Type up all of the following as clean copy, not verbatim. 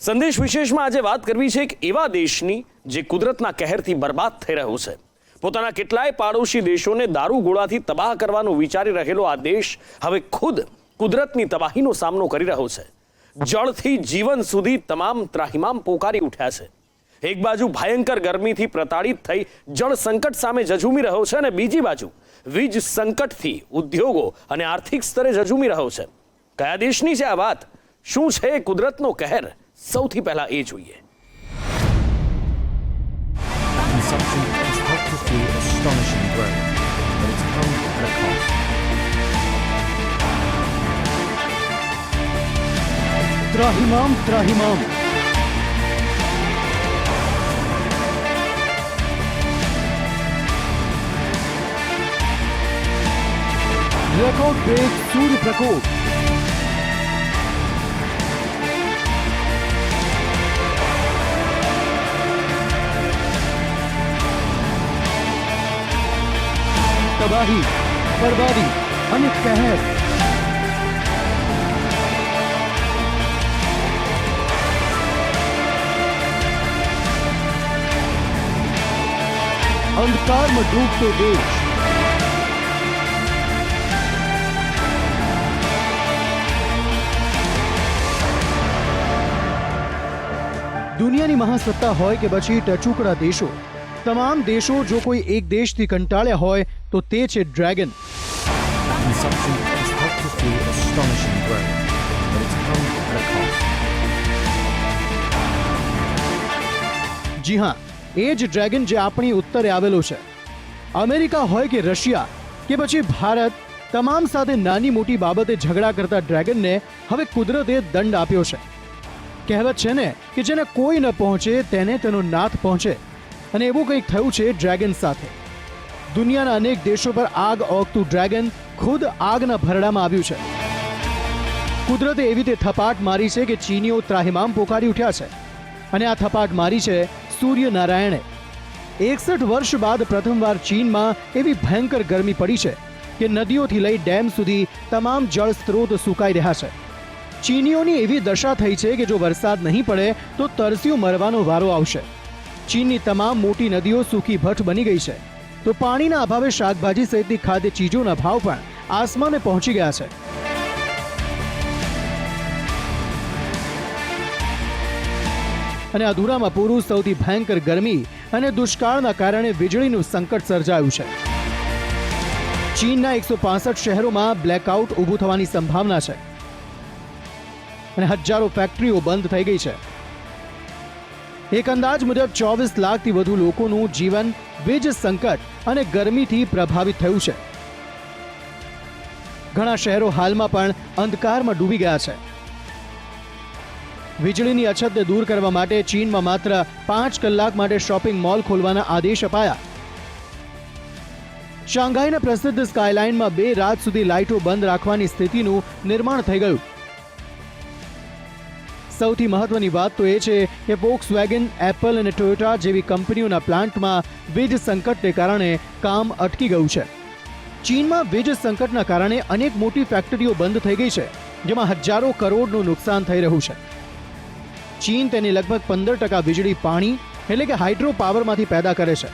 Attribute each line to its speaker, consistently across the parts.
Speaker 1: સંદેશ વિશેષમાં આજે વાત કરવી છે એક એવા દેશની જે કુદરતના કહેરથી બરબાદ થઈ રહ્યો છે। પોતાના કેટલાય પાડોશી દેશોને દારૂગોળાથી તબાહ કરવાનું વિચારી રહેલો આ દેશ હવે ખુદ કુદરતની તબાહીનો સામનો કરી રહ્યો છે। જળથી જીવન સુધી તમામ ત્રાહિમામ પોકારી ઉઠ્યા છે। એક બાજુ ભયંકર ગરમીથી પ્રતાડિત થઈ જળ સંકટ સામે ઝઝૂમી રહ્યો છે અને બીજી બાજુ વીજ સંકટથી ઉદ્યોગો અને આર્થિક સ્તરે ઝઝૂમી રહ્યો છે। કયા દેશની છે આ વાત? શું છે કુદરતનો કહેર? સૌથી પહેલા એ જોઈએ।
Speaker 2: Consumption has helped to fuel astonishing growth, but it's come at a cost.
Speaker 3: ત્રાહિમામ ત્રાહિમામ રેકોર્ડ બ્રેક સૂર્ય પ્રકોપ તબાહી બરબાદી અને કહેર અંધકારમાં ડૂબતો દેશ દુનિયાની મહાસત્તા હોય કે પછી ટચુકડા દેશો, તમામ દેશો જો કોઈ એક દેશથી કંટાળ્યા હોય તો તે છે dragon.
Speaker 2: Consumption has helped to fuel astonishing growth, but it's come at a cost.
Speaker 3: જી હા, એ જ ડ્રેગન જે આપણી ઉત્તરે આવેલો છે। અમેરિકા હોય કે રશિયા કે પછી ભારત, તમામ સાથે નાની મોટી બાબતે ઝઘડા કરતા ડ્રેગનને હવે કુદરતે દંડ આપ્યો છે। કહેવત છે ને કે જેને કોઈ ન પહોંચે તેને તેનો નાથ પહોંચે, અને એવું કંઈક થયું છે ડ્રેગન સાથે। દુનિયાના અનેક દેશો પર આગ ઓગતું ડ્રેગન ખુદ આગના ભરડામાં આવ્યું છે। કુદરતે એવી રીતે થપાટ મારી છે કે ચીનીઓ ત્રાહિમામ પોકારી ઉઠ્યા છે, અને આ થપાટ મારી છે સૂર્યનારાયણે। 61 વર્ષ બાદ પ્રથમવાર ચીનમાં એવી ભયંકર ગરમી પડી છે કે નદીઓથી લઈ ડેમ સુધી તમામ જળ સ્ત્રોત સુકાઈ રહ્યા છે। ચીનીઓની એવી દશા થઈ છે કે જો વરસાદ નહીં પડે તો તરસ્યું મરવાનો વારો આવશે। ચીનની તમામ મોટી નદીઓ સૂકી ભઠ્ઠ બની ગઈ છે, તો પાણીના અભાવે શાકભાજી સહિતની ખાદ્ય ચીજોના ભાવ પણ આસમાને પહોંચી ગયા છે। અને અધૂરામાં પૂરું સૌથી ભયંકર ગરમી અને દુષ્કાળના કારણે વીજળીનું સંકટ સર્જાયું છે। ચીનના 165 શહેરોમાં બ્લેકઆઉટ ઊભું થવાની સંભાવના છે, અને હજારો ફેક્ટરીઓ બંધ થઈ ગઈ છે। એક અંદાજ મુજબ 24 લાખથી વધુ લોકોનું જીવન વીજ સંકટ અને ગરમીથી પ્રભાવિત થયું છે। ઘણા શહેરો હાલમાં પણ અંધકારમાં ડૂબી ગયા છે। વીજળીની અછતને દૂર કરવા માટે ચીનમાં માત્ર 5 કલાક માટે શોપિંગ મોલ ખોલવાના આદેશ અપાયા। શાંઘાઈના પ્રસિદ્ધ સ્કાયલાઇનમાં 2 રાત સુધી લાઇટો બંધ રાખવાની સ્થિતિનું નિર્માણ થઈ ગયું। સૌથી મહત્વની વાત તો એ છે કે વોક્સવેગન, એપલ અને ટોયોટા જેવી કંપનીઓના પ્લાન્ટમાં વીજ સંકટને કારણે કામ અટકી ગયું છે। ચીનમાં વીજ સંકટના કારણે અનેક મોટી ફેક્ટરીઓ બંધ થઈ ગઈ છે, જેમાં હજારો કરોડનું નુકસાન થઈ રહ્યું છે। ચીન તેની લગભગ 15% વીજળી પાણી એટલે કે હાઇડ્રો પાવરમાંથી પેદા કરે છે।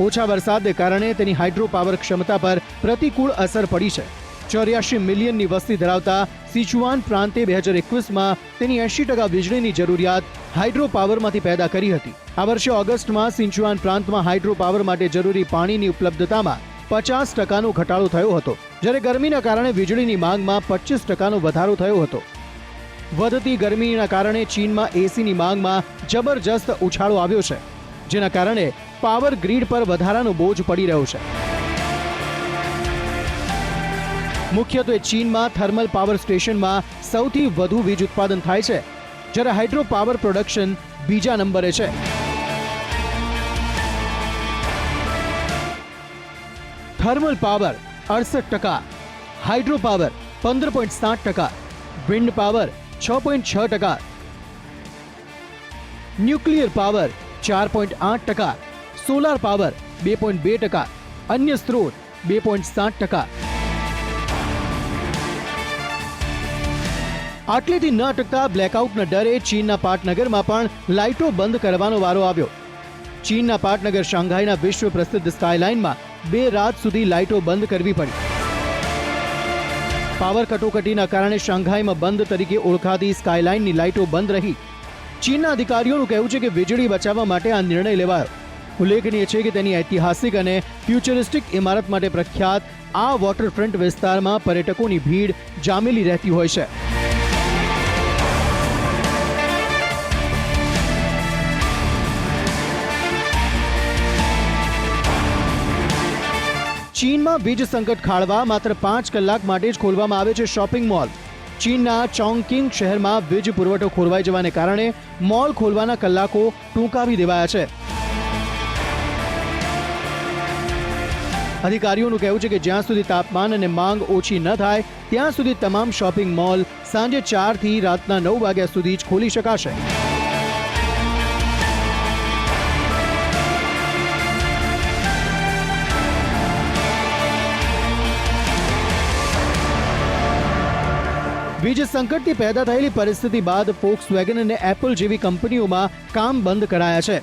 Speaker 3: ઓછા વરસાદને કારણે તેની હાઇડ્રો પાવર ક્ષમતા પર પ્રતિકૂળ અસર પડી છે। 84 મિલિયનની વસ્તી ધરાવતા સિચુઆન પ્રાંતે 2021માં તેની 80% વીજળીની જરૂરિયાત હાઇડ્રો પાવરમાંથી પેદા કરી હતી। આ વર્ષે ઓગસ્ટમાં સિચુઆન પ્રાંતમાં હાઇડ્રો પાવર માટે જરૂરી પાણીની ઉપલબ્ધતામાં 50%નો ઘટાડો થયો હતો, જ્યારે ગરમીના કારણે વીજળીની માંગમાં 25%નો વધારો થયો હતો। વધતી ગરમીના કારણે ચીનમાં એસીની માંગમાં જબરજસ્ત ઉછાળો આવ્યો છે, જેના કારણે પાવર ગ્રીડ પર વધારાનો બોજ પડી રહ્યો છે। મુખ્યત્વે ચીનમાં થર્મલ પાવર સ્ટેશનમાં સૌથી વધુ વીજ ઉત્પાદન થાય છે, જ્યારે હાઇડ્રો પાવર પ્રોડક્શન બીજા નંબરે છે। Thermal power 68%, hydro power 15.7%, wind power 6.6%, nuclear power 4.8%, solar power 2.2%, અન્ય સ્ત્રોત 2.7%। આટલેથી ન અટકતા બ્લેકઆઉટના ડરે ચીનના પાટનગરમાં પણ લાઇટો બંધ કરવાનો વારો આવ્યો. ચીનના પાટનગર શાંઘાઈના વિશ્વ પ્રસિદ્ધ સ્કાયલાઇનમાં 2 રાત સુધી લાઇટો બંધ કરવી પડી. પાવર કટોકટીના કારણે શાંઘાઈમાં બંધ તરીકે ઓળખાતી સ્કાયલાઇનની લાઇટો બંધ રહી. ચીનના અધિકારીઓનું કહેવું છે કે વીજળી બચાવવા માટે આ નિર્ણય લેવાયો. ઉલ્લેખનીય છે કે તેની ઐતિહાસિક અને ફ્યુચરિસ્ટિક ઇમારત માટે પ્રખ્યાત આ વોટરફ્રન્ટ વિસ્તારમાં પર્યટકોની ભીડ જામેલી રહેતી હોય છે. ચીનમાં વીજ સંકટ ખાળવા માત્ર 5 કલાક માટે જ ખોલવામાં આવે છે શોપિંગ મોલ. ચીનના ચોંગકિંગ શહેરમાં વીજ પુરવઠો ખોરવાઈ જવાને કારણે મોલ ખોલવાના કલાકો ટૂંકાવી દેવાયા છે. અધિકારીઓનું કહેવું છે કે જ્યાં સુધી તાપમાન અને માંગ ઓછી ન થાય ત્યાં સુધી તમામ શોપિંગ મોલ સાંજે 4 થી રાતના 9 વાગ્યા સુધી જ ખોલી શકાશે. વીજ સંકટથી પેદા થયેલી પરિસ્થિતિ બાદ ફોક્સવેગન અને એપલ જેવી કંપનીઓમાં કામ બંધ કરાયા છે.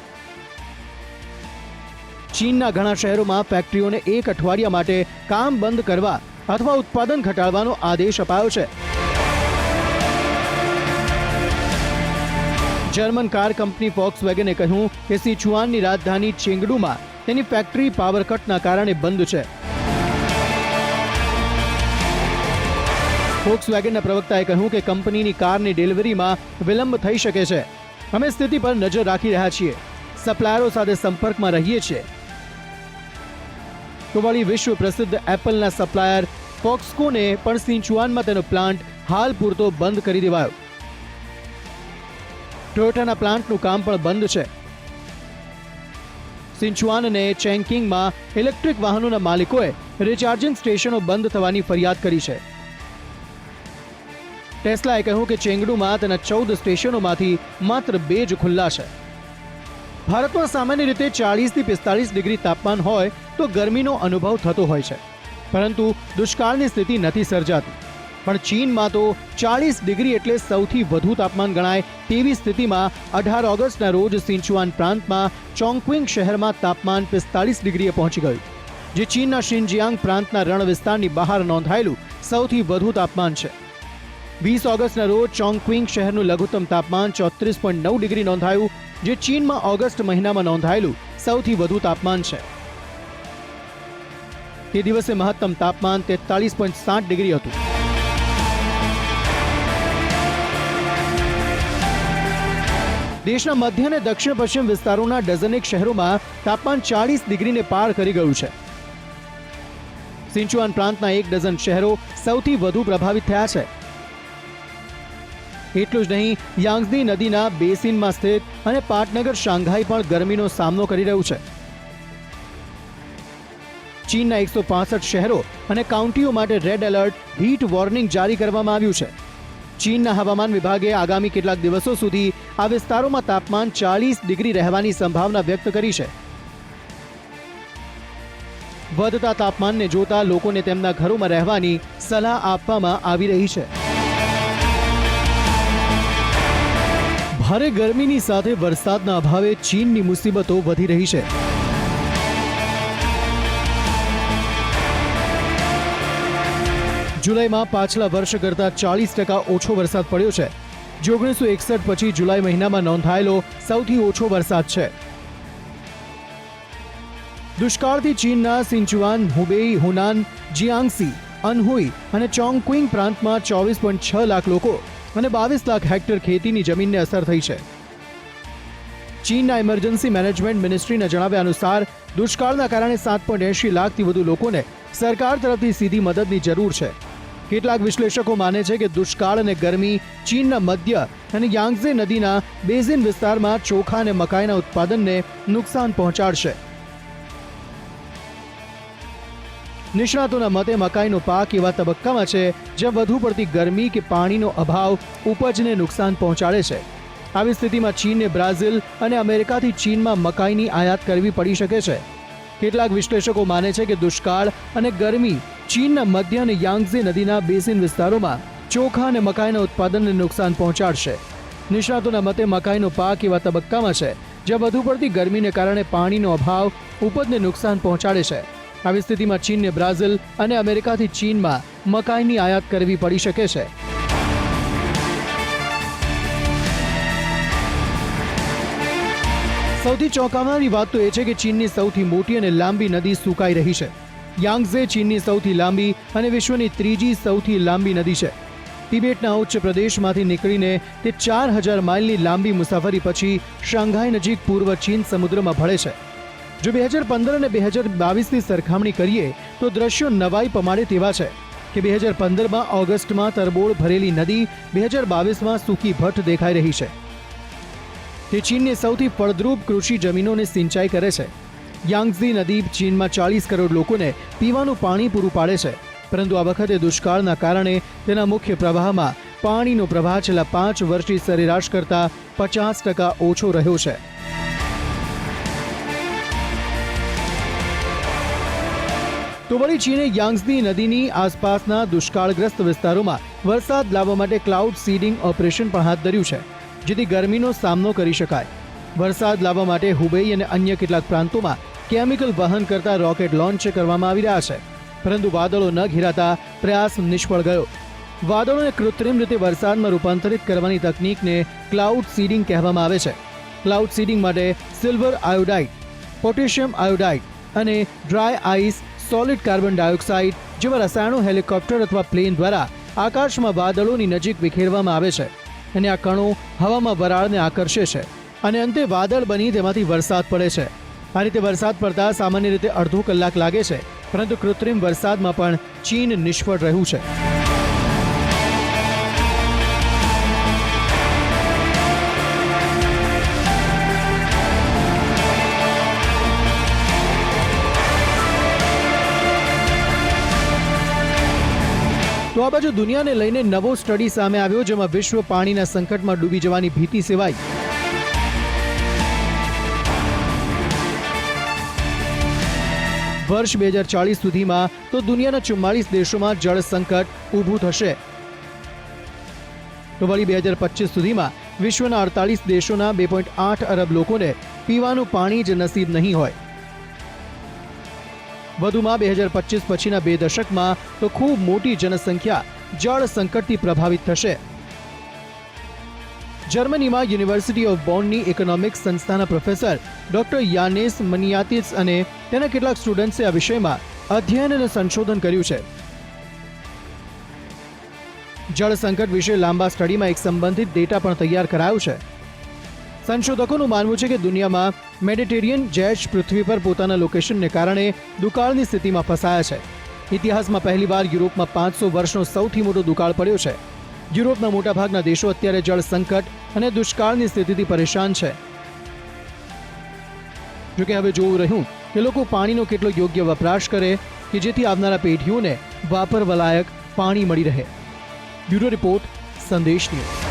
Speaker 3: ચીનના ઘણા શહેરોમાં ફેક્ટરીઓને 1 અઠવાડિયા માટે કામ બંધ કરવા અથવા ઉત્પાદન ઘટાડવાનો આદેશ અપાયો છે. જર્મન કાર કંપની ફોક્સવેગને કહ્યું કે સિચુઆનની રાજધાની ચેંગડુમાં તેની ફેક્ટરી પાવર કટના કારણે બંધ છે. ફોક્સવેગનના પ્રવક્તાએ કહ્યું કે કંપનીની કારની ડિલિવરીમાં વિલંબ થઈ શકે છે. અમે સ્થિતિ પર નજર રાખી રહ્યા છીએ, સપ્લાયરો સાથે સંપર્કમાં રહીએ છીએ. તો વળી વિશ્વ પ્રસિદ્ધ એપલના સપ્લાયર ફોક્સકોને પણ સિચુઆનમાં તેનો પ્લાન્ટ હાલ પૂરતો બંધ કરી દેવાયો. ટોયોટાના પ્લાન્ટનું કામ પણ બંધ છે. સિચુઆન અને ચેંગકિંગમાં ઇલેક્ટ્રિક વાહનોના માલિકોએ રિચાર્જિંગ સ્ટેશનો બંધ થવાની ફરિયાદ કરી છે. ટેસ્લાએ કહ્યું કે ચેંગડુમાં તેના 14 સ્ટેશનોમાંથી માત્ર 2 જ ખુલ્લા છે. ભારતમાં સામાન્ય રીતે 40 થી 45 ડિગ્રી તાપમાન હોય તો ગરમીનો અનુભવ થતો હોય છે, પરંતુ દુષ્કાળની સ્થિતિ નથી સર્જાતી. પણ ચીનમાં તો 40 ડિગ્રી એટલે સૌથી વધુ તાપમાન ગણાય તેવી સ્થિતિમાં 18 ઓગસ્ટના રોજ સિચુઆન પ્રાંતમાં ચોંગક્વિંગ શહેરમાં તાપમાન 45 ડિગ્રીએ પહોંચી ગયું, જે ચીનના શિનજિયાંગ પ્રાંતના રણ વિસ્તારની બહાર નોંધાયેલું સૌથી વધુ તાપમાન છે. 20 ઓગસ્ટના રોજ ચોંગક્વિંગ શહેરનું લઘુત્તમ તાપમાન 34.9 ડિગ્રી નોંધાયું, જે ચીનમાં ઓગસ્ટ મહિનામાં નોંધાયેલું સૌથી વધુ તાપમાન છે. તે દિવસે મહત્તમ તાપમાન 43.7 ડિગ્રી હતું. દેશના મધ્ય અને દક્ષિણ પશ્ચિમ વિસ્તારોના ડઝનેક શહેરોમાં તાપમાન 40 ડિગ્રીને પાર કરી ગયું છે. સિચુઆન પ્રાંતના 1 ડઝન શહેરો સૌથી વધુ પ્રભાવિત થયા છે. એટલું જ નહીં, યાંગઝી નદીના બેસિનમાં સ્થિત અને પાટનગર શાંઘાઈ પણ ગરમીનો સામનો કરી રહ્યું છે. ચીનના 165 શહેરો અને કાઉન્ટીઓ માટે રેડ એલર્ટ હીટ વોર્નિંગ જારી કરવામાં આવ્યું છે. ચીનના હવામાન વિભાગે આગામી કેટલાક દિવસો સુધી આ વિસ્તારોમાં તાપમાન 40 ડિગ્રી રહેવાની સંભાવના વ્યક્ત કરી છે. વધતા તાપમાનને જોતા લોકોને તેમના ઘરોમાં રહેવાની સલાહ આપવામાં આવી રહી છે. ભારે ગરમીની સાથે વરસાદના અભાવે ચીનની મુસીબતો વધી રહી છે. જુલાઈમાં પાછલા વર્ષ કરતાં 40% ઓછો વરસાદ પડ્યો છે, જે 1961 પછી જુલાઈ મહિનામાં નોંધાયેલો સૌથી ઓછો વરસાદ છે. દુષ્કાળથી ચીનના સિચુઆન, હુબેઈ, હુનાન, જિયાંગસી, અનહુઈ અને ચોંગક્વિંગ પ્રાંતમાં 24.6 લાખ લોકો અને 22 લાખ હેક્ટર ખેતીની જમીનને અસર થઈ છે. ચીનના ઇમરજન્સી મેનેજમેન્ટ મિનિસ્ટ્રીના જણાવ્યા અનુસાર દુષ્કાળના કારણે 7.80 લાખથી વધુ લોકોને સરકાર તરફથી સીધી મદદની જરૂર છે. કેટલાક વિશ્લેષકો માને છે કે દુષ્કાળ અને ગરમી ચીનના મધ્ય અને યાંગઝે નદીના બેઝિન વિસ્તારમાં ચોખા અને મકાઈના ઉત્પાદનને નુકસાન પહોંચાડશે. નિષ્ણાતોના મતે મકાઈનો પાક એવા તબક્કામાં છે જ્યાં વધુ પડતી ગરમી કે પાણીનો અભાવ ઉપજને નુકસાન પહોંચાડે છે. આવી સ્થિતિમાં ચીનને બ્રાઝિલ અને અમેરિકાથી ચીનમાં મકાઈની આયાત કરવી પડી શકે છે. કેટલાક વિશ્લેષકો માને છે કે દુષ્કાળ અને ગરમી ચીનના મધ્ય અને યાંગઝે નદીના બેસિન વિસ્તારોમાં ચોખા અને મકાઈના ઉત્પાદનને નુકસાન પહોંચાડશે. નિષ્ણાતોના મતે મકાઈનો પાક એવા તબક્કામાં છે જ્યાં વધુ પડતી ગરમીને કારણે પાણીનો અભાવ ઉપજને નુકસાન પહોંચાડે છે. આવી સ્થિતિમાં ચીનને બ્રાઝિલ અને અમેરિકાથી ચીનમાં મકાઈની આયાત કરવી પડી શકે છે. સૌથી ચોંકાવનારી વાત તો એ છે કે ચીનની સૌથી મોટી અને લાંબી નદી સુકાઈ રહી છે. યાંગઝે ચીનની સૌથી લાંબી અને વિશ્વની ત્રીજી સૌથી લાંબી નદી છે. તિબેટના ઉચ્ચ પ્રદેશમાંથી નીકળીને તે 4000 માઇલની લાંબી મુસાફરી પછી શાંઘાઈ નજીક પૂર્વ ચીન સમુદ્રમાં ભળે છે. જો 2015 અને 2022ની સરખામણી કરીએ તો દ્રશ્યો નવાઈ પમાડે તેવા છે કે 2015માં ઓગસ્ટમાં તરબોળ ભરેલી નદી 2022માં સૂકી ભટ્ટ દેખાઈ રહી છે. તે ચીનની સૌથી ફળદ્રુપ કૃષિ જમીનોને સિંચાઈ કરે છે. યાંગઝી નદી ચીનમાં 40 કરોડ લોકોને પીવાનું પાણી પૂરું પાડે છે, પરંતુ આ વખતે દુષ્કાળના કારણે તેના મુખ્ય પ્રવાહમાં પાણીનો પ્રવાહ છેલ્લા 5 વર્ષની સરેરાશ કરતાં 50% ઓછો રહ્યો છે. તો વળી ચીને યાંગઝી નદીની આસપાસના દુષ્કાળગ્રસ્ત વિસ્તારોમાં વરસાદ લાવવા માટે ક્લાઉડ સીડિંગ ઓપરેશન પણ હાથ ધર્યું છે, જેથી ગરમીનો સામનો કરી શકાય. વરસાદ લાવવા માટે હુબેઈ અને અન્ય કેટલાક પ્રાંતોમાં કેમિકલ વહન કરતા રોકેટ લોન્ચ કરવામાં આવી રહ્યા છે, પરંતુ વાદળો ન ઘેરાતા પ્રયાસ નિષ્ફળ ગયો. વાદળોને કૃત્રિમ રીતે વરસાદમાં રૂપાંતરિત કરવાની તકનીકને ક્લાઉડ સીડિંગ કહેવામાં આવે છે. ક્લાઉડ સીડિંગ માટે સિલ્વર આયોડાઇડ, પોટેશિયમ આયોડાઇડ અને dry ice, solid carbon dioxide જેવા રસાયણો હેલિકોપ્ટર અથવા પ્લેન દ્વારા આકાશમાં વાદળોની નજીક વિખેરવામાં આવે છે, અને આ કણો હવામાં વરાળને આકર્ષે છે અને અંતે વાદળ બની તેમાંથી વરસાદ પડે છે. આ રીતે વરસાદ પડતા સામાન્ય રીતે અડધો કલાક લાગે છે, પરંતુ કૃત્રિમ વરસાદમાં પણ ચીન નિષ્ફળ રહ્યું છે. તો આ બાજુ દુનિયાને લઈને નવો સ્ટડી સામે આવ્યો, જેમાં વિશ્વ પાણીના સંકટમાં ડૂબી જવાની ભીતિ સેવાઈ. વર્ષ 2040 સુધીમાં તો દુનિયાના 44 દેશોમાં જળ સંકટ ઊભું થશે. તો વળી 2025 સુધીમાં વિશ્વના 48 દેશોના 2.8 અરબ લોકોને પીવાનું પાણી જ નસીબ નહીં હોય. વધુમાં 2025 પછીના 2 દશકમાં તો ખૂબ મોટી જનસંખ્યા જળ સંકટથી પ્રભાવિત થશે. જર્મનીમાં યુનિવર્સિટી ઓફ બોનની ઇકોનોમિક્સ સંસ્થાના પ્રોફેસર ડોક્ટર યાનેસ મનિયાતિસ અને તેના કેટલાક સ્ટુડન્ટ્સે આ વિષયમાં અધ્યયન અને સંશોધન કર્યું છે. જળ સંકટ વિશે લાંબા સ્ટડીમાં એક સંબંધિત ડેટા પણ તૈયાર કરાયો છે. સંશોધકોનું માનવું છે કે દુનિયામાં મેડિટેરિયન જેટ પૃથ્વી પર પોતાના લોકેશનને કારણે દુકાળની સ્થિતિમાં ફસાયા છે. ઇતિહાસમાં પહેલીવાર યુરોપમાં 500 વર્ષનો સૌથી મોટો દુકાળ પડ્યો છે. યુરોપના મોટાભાગના દેશો અત્યારે જળ સંકટ અને દુષ્કાળની સ્થિતિથી પરેશાન છે. જોકે હવે જોવું રહ્યું કે લોકો પાણીનો કેટલો યોગ્ય વપરાશ કરે કે જેથી આવનારા પેઢીઓને વાપરવા લાયક પાણી મળી રહે. બ્યુરો રિપોર્ટ, સંદેશ ન્યૂઝ.